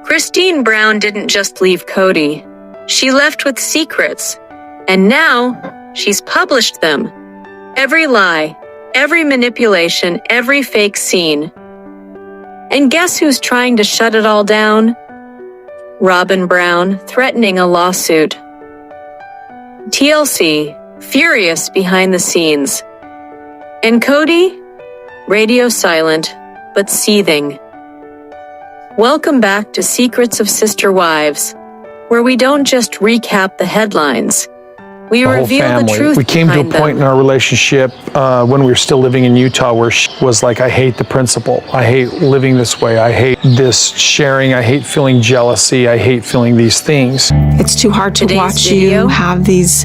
Christine Brown didn't just leave Kody. She left with secrets. And now, she's published them. Every lie, every manipulation, every fake scene. And guess who's trying to shut it all down? Robyn Brown, threatening a lawsuit. TLC, furious behind the scenes. And Kody? Radio silent, but seething. Welcome back to Secrets of Sister Wives, where we don't just recap the headlines. We reveal the truth. We came to a point in our relationship when we were still living in Utah where she was like, I hate the principle. I hate living this way. I hate this sharing. I hate feeling jealousy. I hate feeling these things. It's too hard to watch you have these.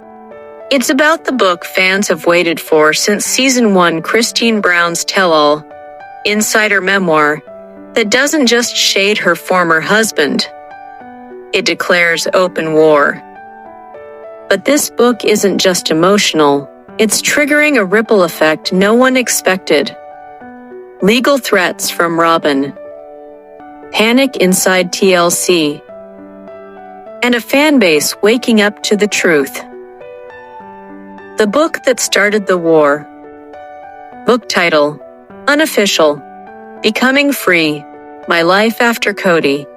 It's about the book fans have waited for since season 1, Christine Brown's tell-all, insider memoir, that doesn't just shade her former husband. It declares open war. But this book isn't just emotional, it's triggering a ripple effect no one expected. Legal threats from Robyn. Panic inside TLC. And a fan base waking up to the truth. The book that started the war. Book title, Unofficial, Becoming Free, My Life After Kody.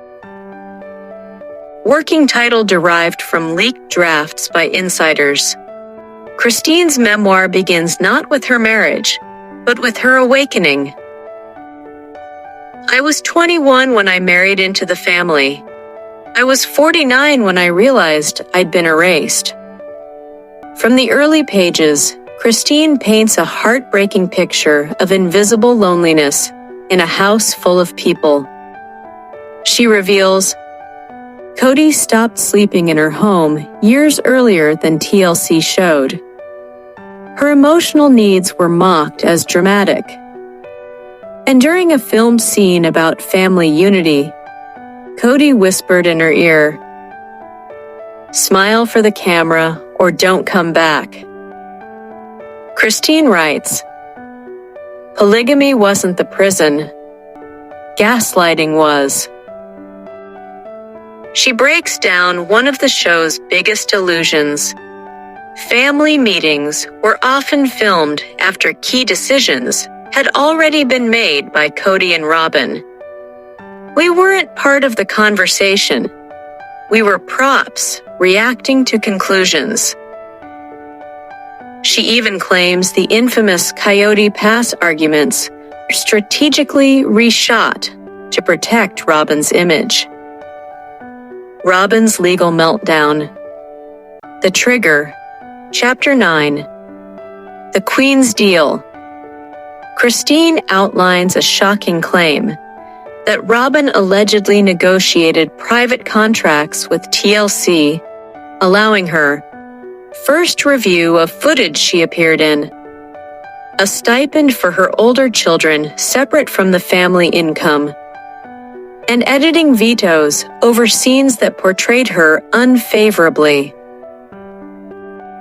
Working title derived from leaked drafts by insiders. Christine's memoir begins not with her marriage, but with her awakening. I was 21 when I married into the family. I was 49 when I realized I'd been erased. From the early pages, Christine paints a heartbreaking picture of invisible loneliness in a house full of people. She reveals, Kody stopped sleeping in her home years earlier than TLC showed. Her emotional needs were mocked as dramatic. And during a filmed scene about family unity, Kody whispered in her ear, "Smile for the camera or don't come back." Christine writes, polygamy wasn't the prison. Gaslighting was. She breaks down one of the show's biggest illusions. Family meetings were often filmed after key decisions had already been made by Kody and Robyn. We weren't part of the conversation. We were props, reacting to conclusions. She even claims the infamous Coyote Pass arguments were strategically reshot to protect Robyn's image. Robyn's legal meltdown. The Trigger. Chapter 9. The Queen's Deal. Christine outlines a shocking claim that Robyn allegedly negotiated private contracts with TLC, allowing her first review of footage she appeared in, a stipend for her older children separate from the family income, and editing vetoes over scenes that portrayed her unfavorably.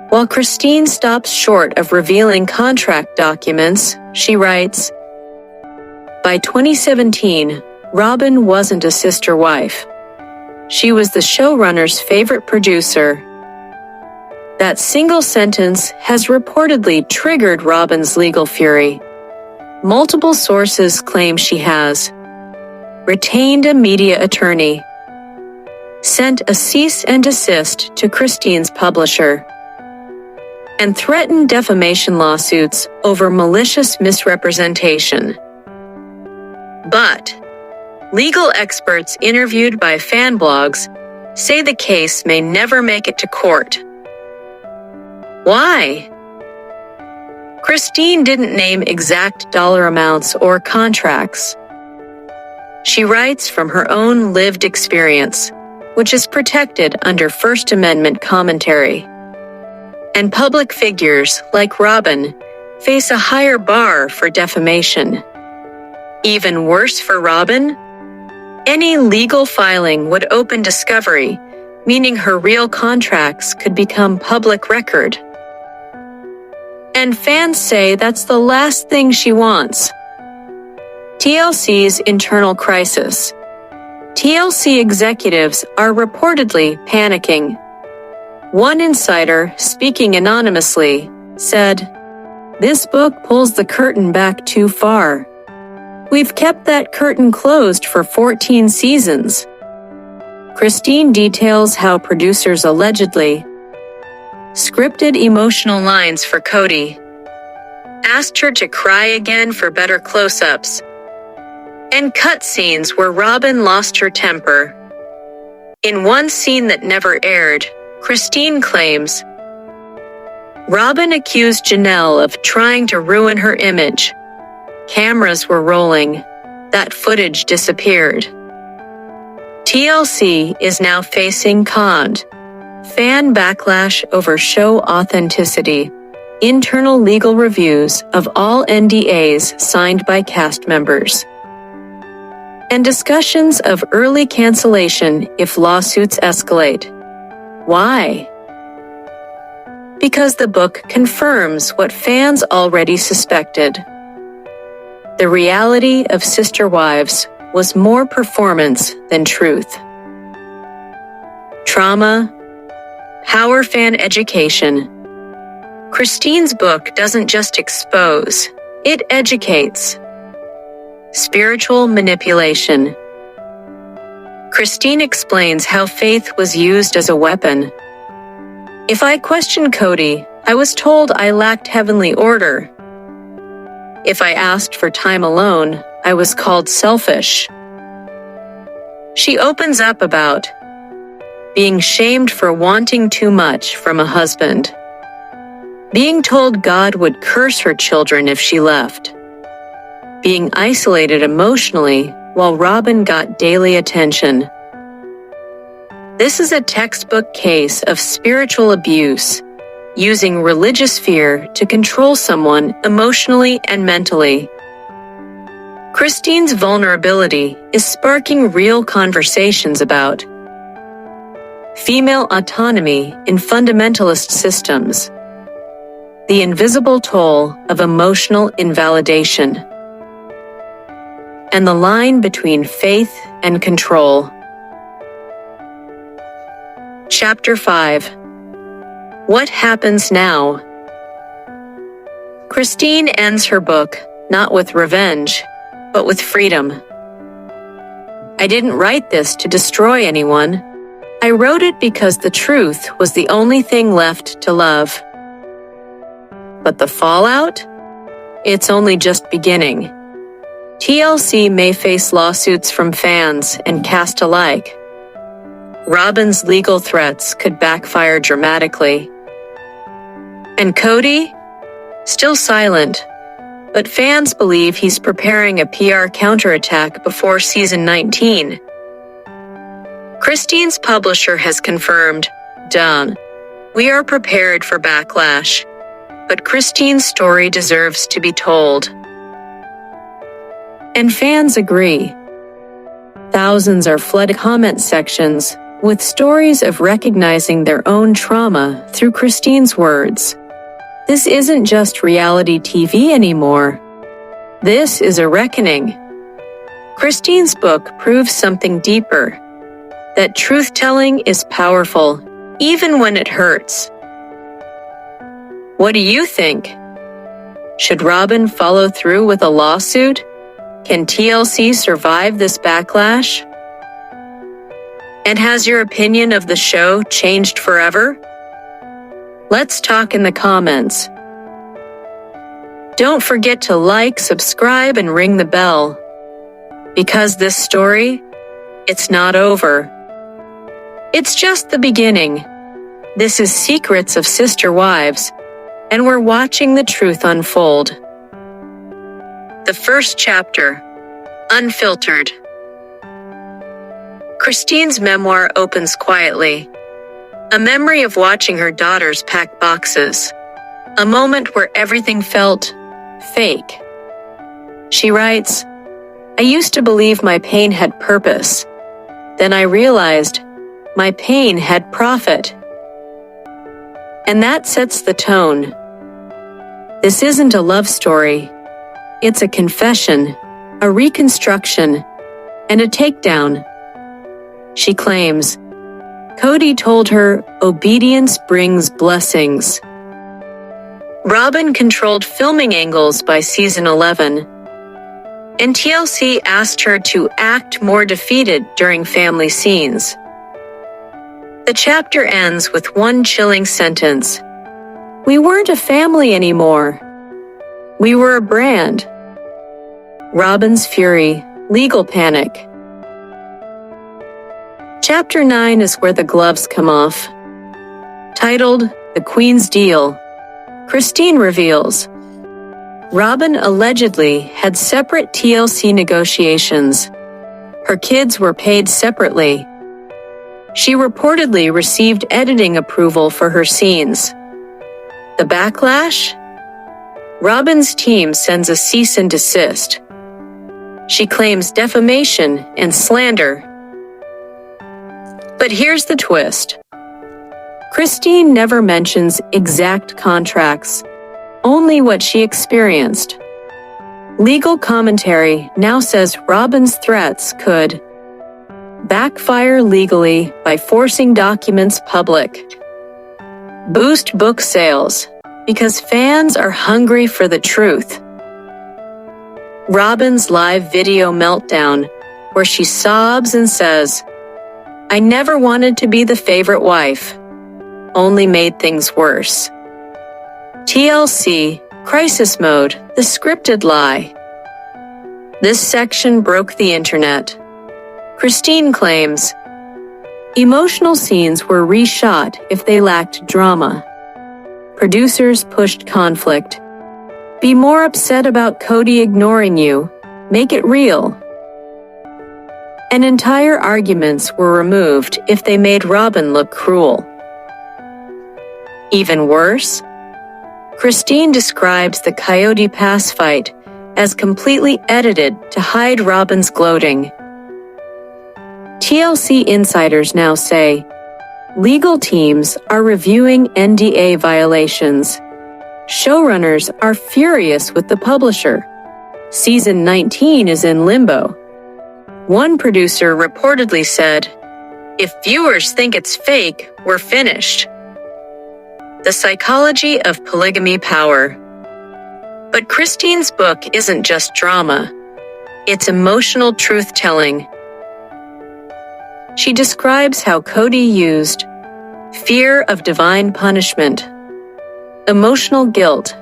While Christine stops short of revealing contract documents, she writes, by 2017, Robyn wasn't a sister wife. She was the showrunner's favorite producer. That single sentence has reportedly triggered Robyn's legal fury. Multiple sources claim she has retained a media attorney, sent a cease and desist to Christine's publisher, and threatened defamation lawsuits over malicious misrepresentation. But legal experts interviewed by fan blogs say the case may never make it to court. Why? Christine didn't name exact dollar amounts or contracts. She writes from her own lived experience, which is protected under First Amendment commentary. And public figures like Robyn face a higher bar for defamation. Even worse for Robyn, any legal filing would open discovery, meaning her real contracts could become public record. And fans say that's the last thing she wants. TLC's internal crisis. TLC executives are reportedly panicking. One insider, speaking anonymously, said, "This book pulls the curtain back too far. We've kept that curtain closed for 14 seasons." Christine details how producers allegedly scripted emotional lines for Kody, asked her to cry again for better close-ups, and cut scenes where Robyn lost her temper. In one scene that never aired, Christine claims Robyn accused Janelle of trying to ruin her image. Cameras were rolling. That footage disappeared. TLC is now facing fan backlash over show authenticity, internal legal reviews of all NDAs signed by cast members, and discussions of early cancellation if lawsuits escalate. Why? Because the book confirms what fans already suspected. The reality of Sister Wives was more performance than truth. Trauma, power fan education. Christine's book doesn't just expose, it educates. Spiritual manipulation. Christine explains how faith was used as a weapon. If I questioned Kody, I was told I lacked heavenly order. If I asked for time alone, I was called selfish. She opens up about being shamed for wanting too much from a husband, being told God would curse her children if she left, being isolated emotionally while Robyn got daily attention. This is a textbook case of spiritual abuse, using religious fear to control someone emotionally and mentally. Christine's vulnerability is sparking real conversations about female autonomy in fundamentalist systems, the invisible toll of emotional invalidation, and the line between faith and control. Chapter 5. What happens now? Christine ends her book not with revenge, but with freedom. I didn't write this to destroy anyone. I wrote it because the truth was the only thing left to love. But the fallout? It's only just beginning. TLC may face lawsuits from fans and cast alike. Robyn's legal threats could backfire dramatically. And Kody? Still silent, but fans believe he's preparing a PR counterattack before season 19. Christine's publisher has confirmed, "Done. We are prepared for backlash, but Christine's story deserves to be told." And fans agree. Thousands are flooding comment sections with stories of recognizing their own trauma through Christine's words. This isn't just reality TV anymore. This is a reckoning. Christine's book proves something deeper, that truth-telling is powerful, even when it hurts. What do you think? Should Robyn follow through with a lawsuit? Can TLC survive this backlash? And has your opinion of the show changed forever? Let's talk in the comments. Don't forget to like, subscribe, and ring the bell. Because this story, it's not over. It's just the beginning. This is Secrets of Sister Wives, and we're watching the truth unfold. The first chapter, Unfiltered. Christine's memoir opens quietly. A memory of watching her daughters pack boxes. A moment where everything felt fake. She writes, "I used to believe my pain had purpose. Then I realized my pain had profit." And that sets the tone. This isn't a love story. It's a confession, a reconstruction, and a takedown. She claims, Kody told her obedience brings blessings. Robyn controlled filming angles by season 11, and TLC asked her to act more defeated during family scenes. The chapter ends with one chilling sentence. We weren't a family anymore. We were a brand. Robyn's fury, legal panic. Chapter 9 is where the gloves come off. Titled The Queen's Deal, Christine reveals Robyn allegedly had separate TLC negotiations. Her kids were paid separately. She reportedly received editing approval for her scenes. The backlash? Robyn's team sends a cease and desist. She claims defamation and slander. But here's the twist. Christine never mentions exact contracts, only what she experienced. Legal commentary now says Robyn's threats could backfire legally by forcing documents public, boost book sales because fans are hungry for the truth, Robyn's live video meltdown where she sobs and says, I never wanted to be the favorite wife, only made things worse. TLC, crisis mode, the scripted lie. This section broke the internet. Christine claims, emotional scenes were reshot if they lacked drama. Producers pushed conflict. Be more upset about Kody ignoring you. Make it real. And entire arguments were removed if they made Robyn look cruel. Even worse, Christine describes the Coyote Pass fight as completely edited to hide Robyn's gloating. TLC insiders now say legal teams are reviewing NDA violations. Showrunners are furious with the publisher. Season 19 is in limbo. One producer reportedly said, if viewers think it's fake, we're finished. The Psychology of Polygamy Power. But Christine's book isn't just drama. It's emotional truth-telling. She describes how Kody used fear of divine punishment, emotional guilt,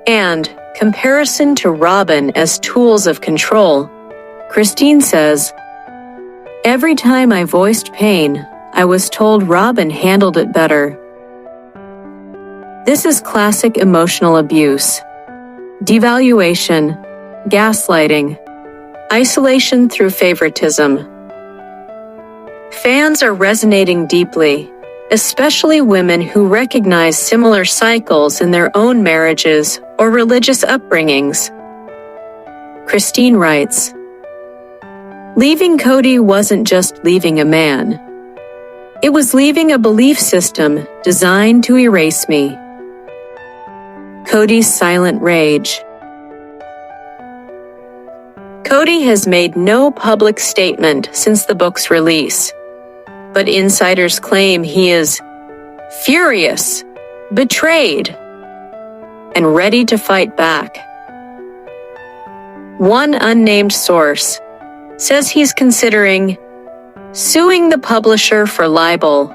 and comparison to Robyn as tools of control. Christine says, every time I voiced pain, I was told Robyn handled it better. This is classic emotional abuse. Devaluation, gaslighting, isolation through favoritism. Fans are resonating deeply, especially women who recognize similar cycles in their own marriages or religious upbringings. Christine writes, leaving Kody wasn't just leaving a man. It was leaving a belief system designed to erase me. Kody's silent rage. Kody has made no public statement since the book's release, but insiders claim he is furious, betrayed, and ready to fight back. One unnamed source says he's considering suing the publisher for libel,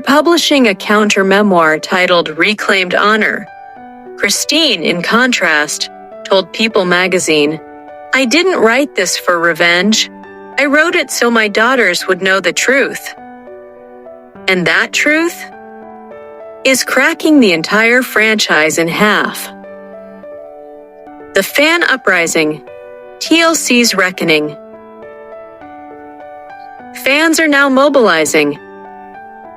publishing a counter-memoir titled Reclaimed Honor. Christine, in contrast, told People magazine, I didn't write this for revenge. I wrote it so my daughters would know the truth. And that truth is cracking the entire franchise in half. The fan uprising, TLC's reckoning. Fans are now mobilizing.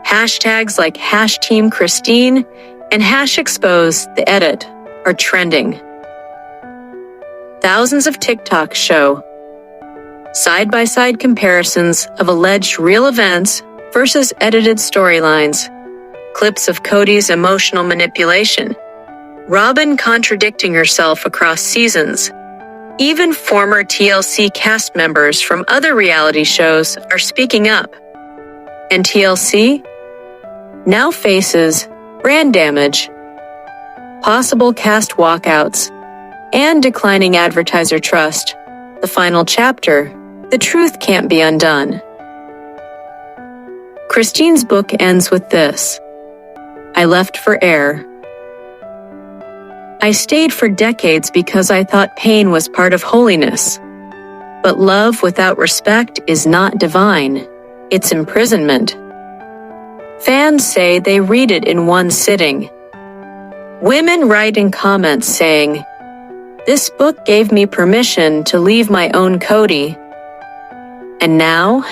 Hashtags like #TeamChristine and #Expose the Edit are trending. Thousands of TikToks show side-by-side comparisons of alleged real events versus edited storylines, clips of Kody's emotional manipulation, Robyn contradicting herself across seasons, Even former TLC cast members from other reality shows are speaking up. And TLC now faces brand damage, possible cast walkouts, and declining advertiser trust. The final chapter, The Truth Can't Be Undone. Christine's book ends with this: I left for air. I stayed for decades because I thought pain was part of holiness. But love without respect is not divine. It's imprisonment. Fans say they read it in one sitting. Women write in comments saying, "This book gave me permission to leave my own Kody." And now,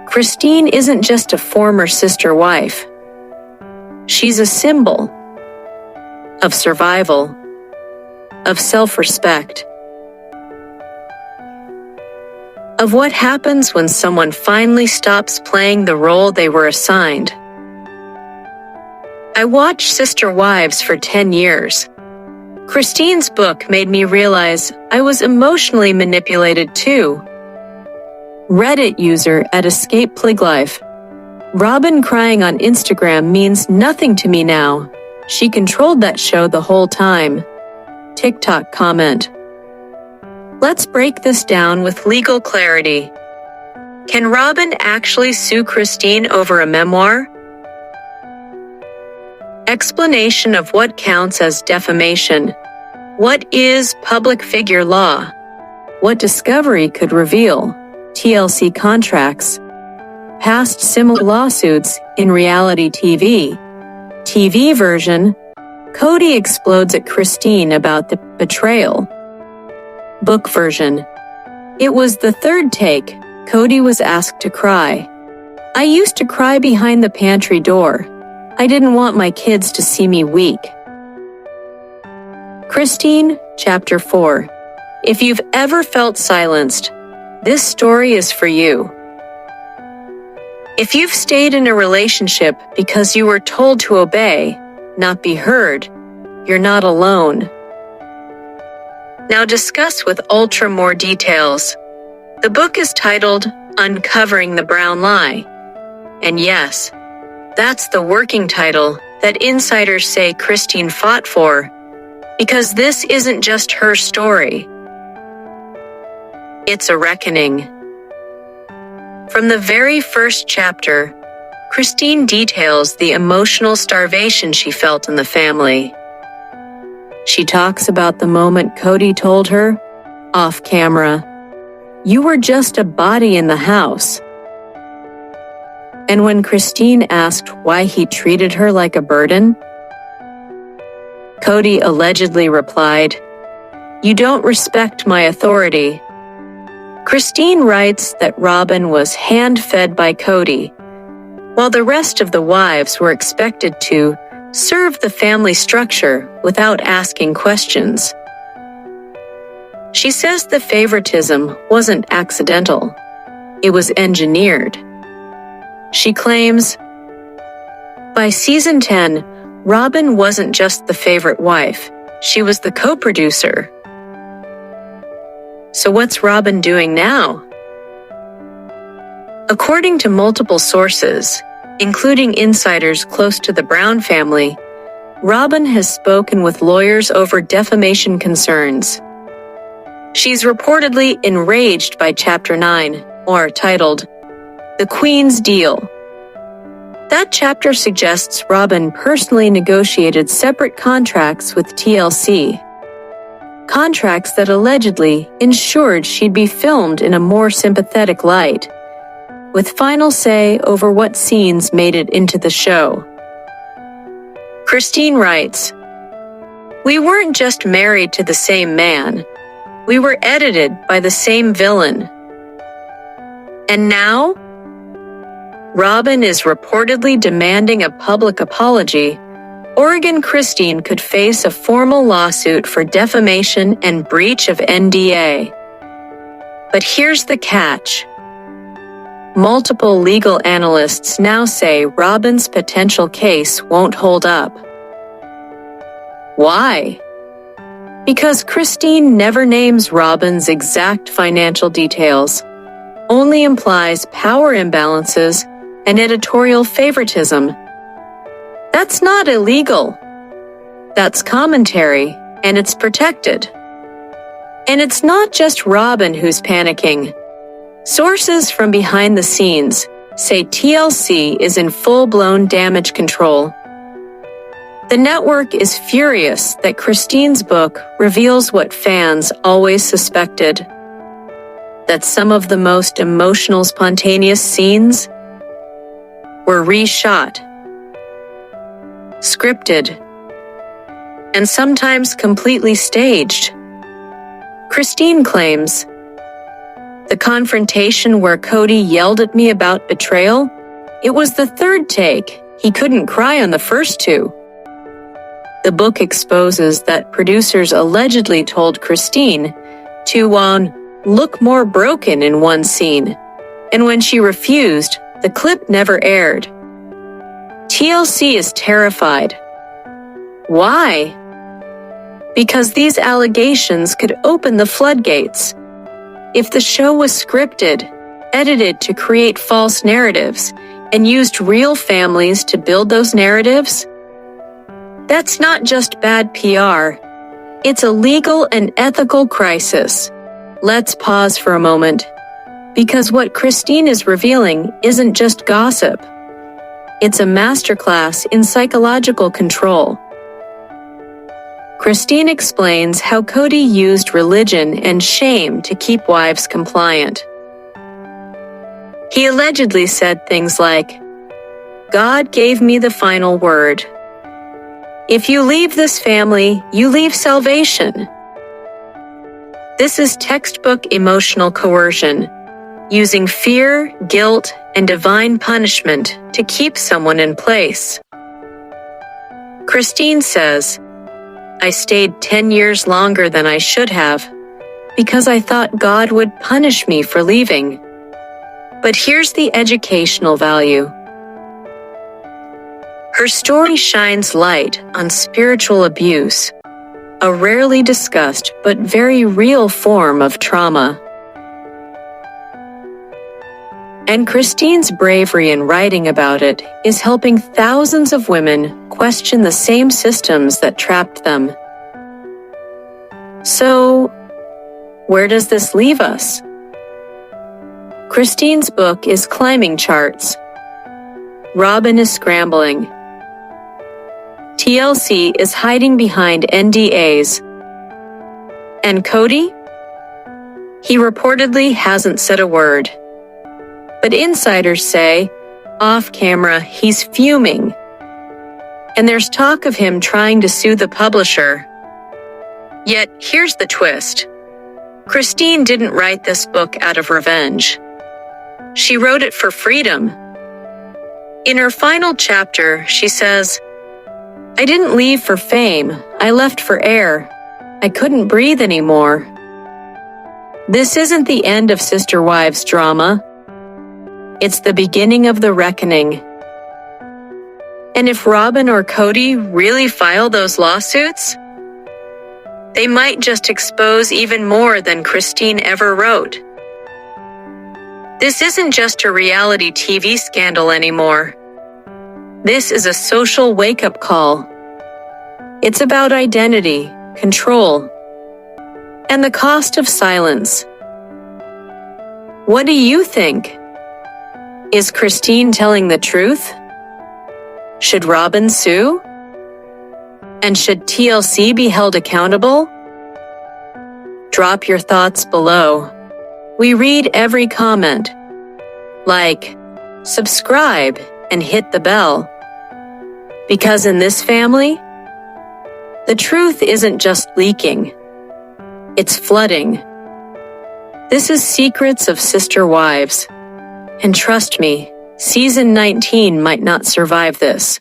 Christine isn't just a former sister wife. She's a symbol of survival, of self-respect, of what happens when someone finally stops playing the role they were assigned. I watched Sister Wives for 10 years. Christine's book made me realize I was emotionally manipulated too. Reddit user at Escape Pliglife: Robyn crying on Instagram means nothing to me now. She controlled that show the whole time. TikTok comment: let's break this down with legal clarity. Can Robyn actually sue Christine over a memoir? Explanation of what counts as defamation. What is public figure law? What discovery could reveal? TLC contracts. Past similar lawsuits in reality TV. TV version: Kody explodes at Christine about the betrayal. Book version: it was the third take. Kody was asked to cry. I used to cry behind the pantry door. I didn't want my kids to see me weak. Christine, Chapter 4. If you've ever felt silenced, this story is for you. If you've stayed in a relationship because you were told to obey, not be heard, you're not alone. Now discuss with ultra more details. The book is titled Uncovering the Brown Lie. And yes, that's the working title that insiders say Christine fought for, because this isn't just her story. It's a reckoning. From the very first chapter, Christine details the emotional starvation she felt in the family. She talks about the moment Kody told her, off camera, "You were just a body in the house." And when Christine asked why he treated her like a burden, Kody allegedly replied, "You don't respect my authority." Christine writes that Robyn was hand-fed by Kody, while the rest of the wives were expected to serve the family structure without asking questions. She says the favoritism wasn't accidental. It was engineered. She claims, by season 10, Robyn wasn't just the favorite wife, she was the co-producer. So what's Robyn doing now? According to multiple sources, including insiders close to the Brown family, Robyn has spoken with lawyers over defamation concerns. She's reportedly enraged by Chapter 9, or titled, The Queen's Deal. That chapter suggests Robyn personally negotiated separate contracts with TLC. Contracts that allegedly ensured she'd be filmed in a more sympathetic light, with final say over what scenes made it into the show. Christine writes, "We weren't just married to the same man. We were edited by the same villain. And now, Robyn is reportedly demanding a public apology. Oregon Christine could face a formal lawsuit for defamation and breach of NDA. But here's the catch. Multiple legal analysts now say Robyn's potential case won't hold up. Why? Because Christine never names Robyn's exact financial details, only implies power imbalances and editorial favoritism. That's not illegal. That's commentary, and it's protected. And it's not just Robyn who's panicking. Sources from behind the scenes say TLC is in full-blown damage control. The network is furious that Christine's book reveals what fans always suspected: that some of the most emotional, spontaneous scenes were reshot, scripted, and sometimes completely staged. Christine claims, "The confrontation where Kody yelled at me about betrayal, it was the third take. He couldn't cry on the first two." The book exposes that producers allegedly told Christine to look more broken in one scene, and when she refused, the clip never aired. TLC is terrified. Why? Because these allegations could open the floodgates. If the show was scripted, edited to create false narratives, and used real families to build those narratives, that's not just bad PR. It's a legal and ethical crisis. Let's pause for a moment, because what Christine is revealing isn't just gossip. It's a masterclass in psychological control. Christine explains how Kody used religion and shame to keep wives compliant. He allegedly said things like, "God gave me the final word. If you leave this family, you leave salvation." This is textbook emotional coercion, using fear, guilt, and divine punishment to keep someone in place. Christine says, "I stayed 10 years longer than I should have because I thought God would punish me for leaving." But here's the educational value. Her story shines light on spiritual abuse, a rarely discussed but very real form of trauma. And Christine's bravery in writing about it is helping thousands of women question the same systems that trapped them. So, where does this leave us? Christine's book is climbing charts. Robyn is scrambling. TLC is hiding behind NDAs. And Kody? He reportedly hasn't said a word. But insiders say, off camera, he's fuming. And there's talk of him trying to sue the publisher. Yet, here's the twist. Christine didn't write this book out of revenge. She wrote it for freedom. In her final chapter, she says, "I didn't leave for fame. I left for air. I couldn't breathe anymore." This isn't the end of Sister Wives drama. It's the beginning of the reckoning. And if Robyn or Kody really file those lawsuits, they might just expose even more than Christine ever wrote. This isn't just a reality TV scandal anymore. This is a social wake-up call. It's about identity, control, and the cost of silence. What do you think? Is Christine telling the truth? Should Robyn sue? And should TLC be held accountable? Drop your thoughts below. We read every comment. Like, subscribe, and hit the bell. Because in this family, the truth isn't just leaking. It's flooding. This is Secrets of Sister Wives. And trust me, Season 19 might not survive this.